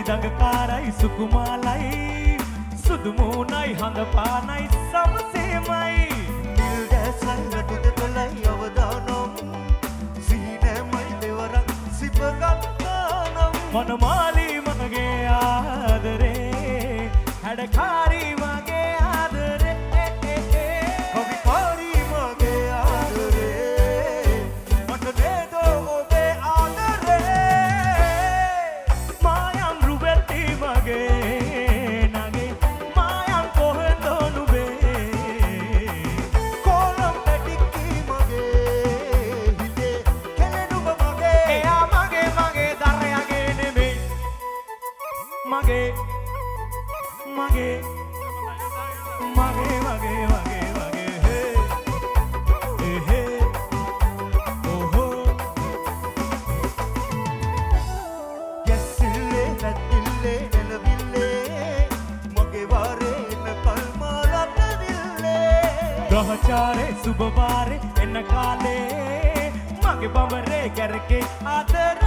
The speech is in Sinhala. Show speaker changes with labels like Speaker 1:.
Speaker 1: දඟකාරයි සුකුමාලයි සුදු මූණයි හඳ පානයි සමසේමයි
Speaker 2: නිල් දැසයි රතුට තොලයි අවදානම් සීනමයි දෙවරක් සිපගත්තානම්
Speaker 1: මනමාලි මගේ ආදරේ හැඩකාරී මගේ ආදරේ
Speaker 2: කවිකාරී මගේ ආදරේ මට නේද ඔබේ ආදරේ
Speaker 1: මායම් රුබෙල්ටි මගේ නගේ මායම් කොහෙන්ද නුඹේ
Speaker 2: කොලම් පැටික්කි මගේ හිතේ කෙලෙනුම මගේ
Speaker 1: එයා මගේ දරයගේ නෙමෙයි මගේ මගේ හේ ඕහෝ
Speaker 2: යැස්සිල්ලේ නැත්තිල්ලේ එළවිල්ලේ මගේ වාරේ එන කල්මා රටවිල්ලේ
Speaker 1: ග්‍රහචාරේ සුබවාරේ එන්න කාලේ මගේ බඹරේ කැරකේ ආදර